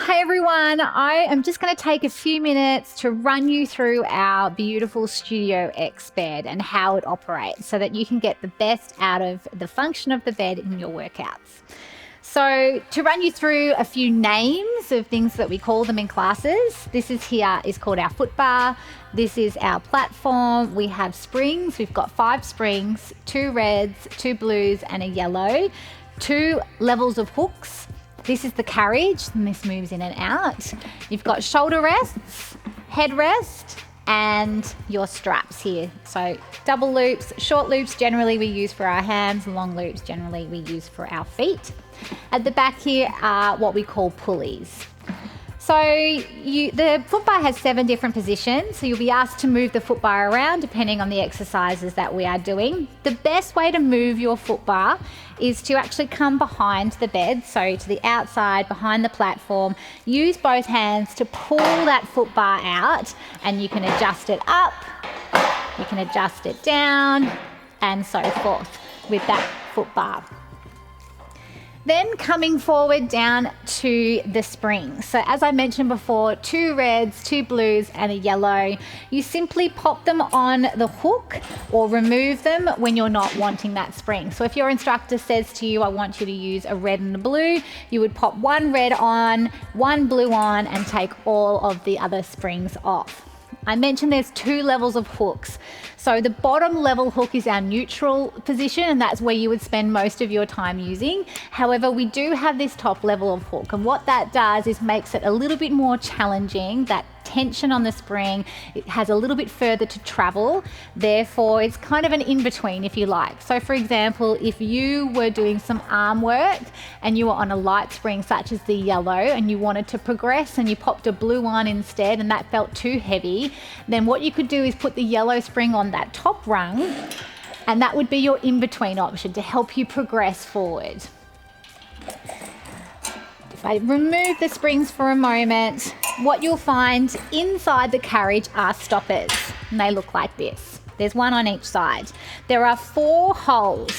Hi everyone, I am just going to take a few minutes to run you through our beautiful Studio X bed and how it operates so that you can get the best out of the function of the bed in your workouts. So to run you through a few names of things that we call them in classes, this is called our foot bar. This is our platform. We have springs. We've got 5 springs, 2 reds, 2 blues and a yellow, 2 levels of hooks. This is the carriage, and this moves in and out. You've got shoulder rests, head rest, and your straps here. So double loops, short loops generally we use for our hands, long loops generally we use for our feet. At the back here are what we call pulleys. So the foot bar has 7 different positions, so you'll be asked to move the foot bar around depending on the exercises that we are doing. The best way to move your foot bar is to actually come behind the bed, so to the outside, behind the platform. Use both hands to pull that foot bar out, and you can adjust it up, you can adjust it down, and so forth with that foot bar. Then coming forward down to the springs. So as I mentioned before, 2 reds, 2 blues and a yellow. You simply pop them on the hook or remove them when you're not wanting that spring. So if your instructor says to you, I want you to use a red and a blue, you would pop 1 red on, 1 blue on and take all of the other springs off. I mentioned there's 2 levels of hooks. So the bottom level hook is our neutral position, and that's where you would spend most of your time using. However, we do have this top level of hook, and what that does is makes it a little bit more challenging. That tension on the spring, it has a little bit further to travel. Therefore, it's kind of an in-between, if you like. So for example, if you were doing some arm work and you were on a light spring such as the yellow and you wanted to progress and you popped a blue on instead and that felt too heavy, then what you could do is put the yellow spring on that top rung, and that would be your in-between option to help you progress forward. If I remove the springs for a moment, what you'll find inside the carriage are stoppers, and they look like this. There's 1 on each side. There are 4 holes,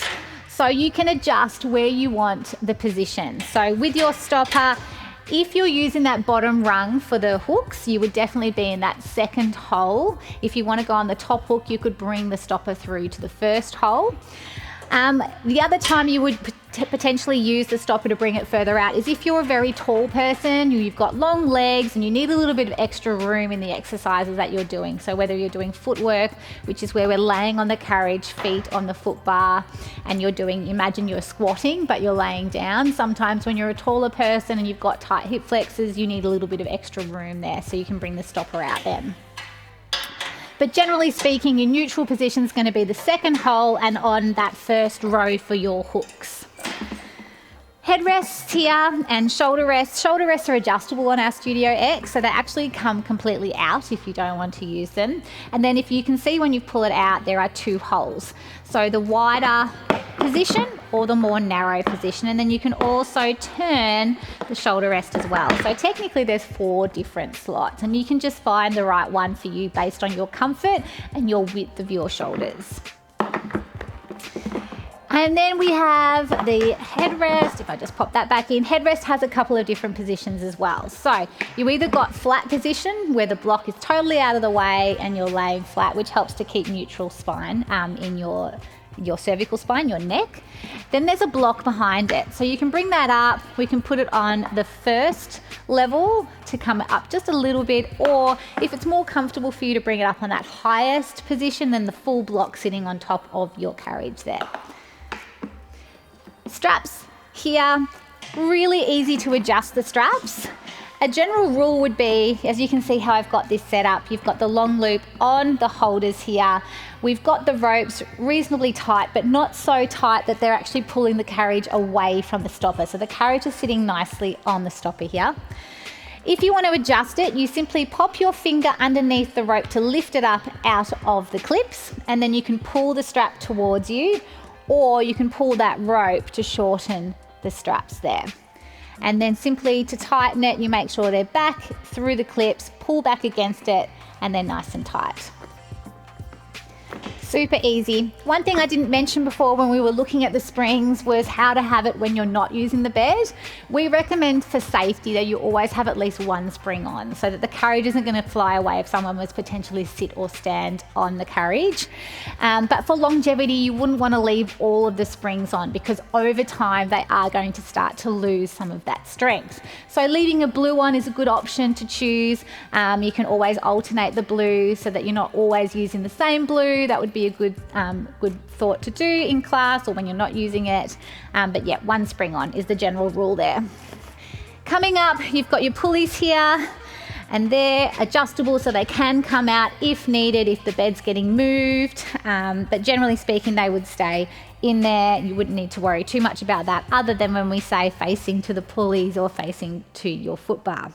so you can adjust where you want the position. So with your stopper, if you're using that bottom rung for the hooks, you would definitely be in that 2nd hole. If you want to go on the top hook, you could bring the stopper through to the 1st hole. The other time you would potentially use the stopper to bring it further out is if you're a very tall person, you've got long legs and you need a little bit of extra room in the exercises that you're doing. So whether you're doing footwork, which is where we're laying on the carriage, feet on the foot bar, and you're doing, imagine you're squatting but you're laying down. Sometimes when you're a taller person and you've got tight hip flexors, you need a little bit of extra room there, so you can bring the stopper out then. But generally speaking, your neutral position is going to be the 2nd hole and on that 1st row for your hooks. Headrests here and shoulder rests. Shoulder rests are adjustable on our Studio X, so they actually come completely out if you don't want to use them. And then if you can see when you pull it out, there are 2 holes. So the wider position or the more narrow position, and then you can also turn the shoulder rest as well. So technically there's 4 different slots, and you can just find the right one for you based on your comfort and your width of your shoulders. And then we have the headrest. If I just pop that back in, headrest has a couple of different positions as well. So you either got flat position where the block is totally out of the way and you're laying flat, which helps to keep neutral spine in your cervical spine, your neck. Then there's a block behind it. So you can bring that up. We can put it on the 1st level to come up just a little bit, or if it's more comfortable for you to bring it up on that highest position, then the full block sitting on top of your carriage there. Straps here, really easy to adjust the straps. A general rule would be, as you can see how I've got this set up, you've got the long loop on the holders here. We've got the ropes reasonably tight, but not so tight that they're actually pulling the carriage away from the stopper. So the carriage is sitting nicely on the stopper here. If you want to adjust it, you simply pop your finger underneath the rope to lift it up out of the clips, and then you can pull the strap towards you, or you can pull that rope to shorten the straps there. And then simply to tighten it, you make sure they're back through the clips, pull back against it, and they're nice and tight. Super easy. One thing I didn't mention before when we were looking at the springs was how to have it when you're not using the bed. We recommend for safety that you always have at least one spring on so that the carriage isn't going to fly away if someone was potentially sit or stand on the carriage. But for longevity, you wouldn't want to leave all of the springs on because over time they are going to start to lose some of that strength. So leaving a blue one is a good option to choose. You can always alternate the blue so that you're not always using the same blue. That would be a good thought to do in class or when you're not using it. But yeah, one spring on is the general rule there. Coming up, you've got your pulleys here, and they're adjustable so they can come out if needed, if the bed's getting moved. But generally speaking, they would stay in there. You wouldn't need to worry too much about that other than when we say facing to the pulleys or facing to your foot bar.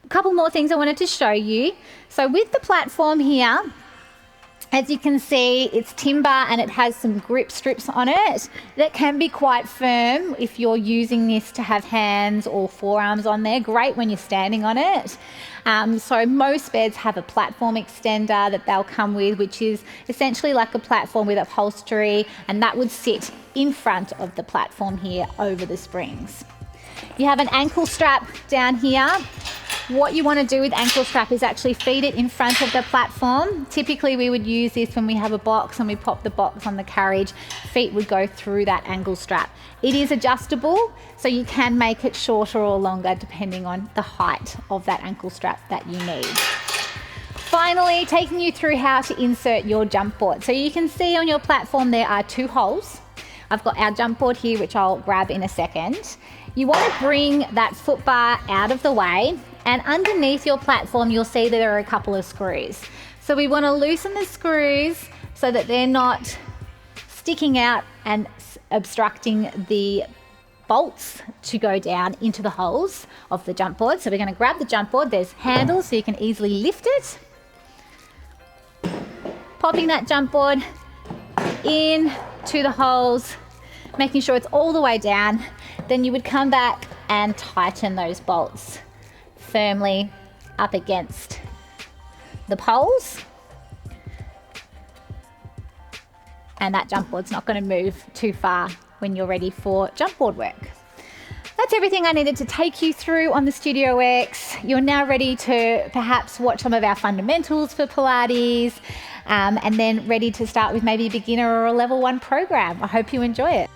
A couple more things I wanted to show you. So with the platform here, as you can see, it's timber and it has some grip strips on it that can be quite firm if you're using this to have hands or forearms on there. Great when you're standing on it. So most beds have a platform extender that they'll come with, which is essentially like a platform with upholstery, and that would sit in front of the platform here over the springs. You have an ankle strap down here. What you want to do with ankle strap is actually feed it in front of the platform. Typically we would use this when we have a box and we pop the box on the carriage. Feet would go through that ankle strap. It is adjustable, so you can make it shorter or longer depending on the height of that ankle strap that you need. Finally, taking you through how to insert your jump board. So you can see on your platform there are 2 holes. I've got our jump board here, which I'll grab in a second. You want to bring that foot bar out of the way, and underneath your platform you'll see that there are a couple of screws. So we want to loosen the screws so that they're not sticking out and obstructing the bolts to go down into the holes of the jump board. So we're going to grab the jump board. There's handles so you can easily lift it. Popping that jump board in to the holes, making sure it's all the way down. Then you would come back and tighten those bolts firmly up against the poles, and that jump board's not going to move too far when you're ready for jump board work. That's everything I needed to take you through on the Studio X. You're now ready to perhaps watch some of our fundamentals for Pilates, and then ready to start with maybe a beginner or a level 1 program. I hope you enjoy it.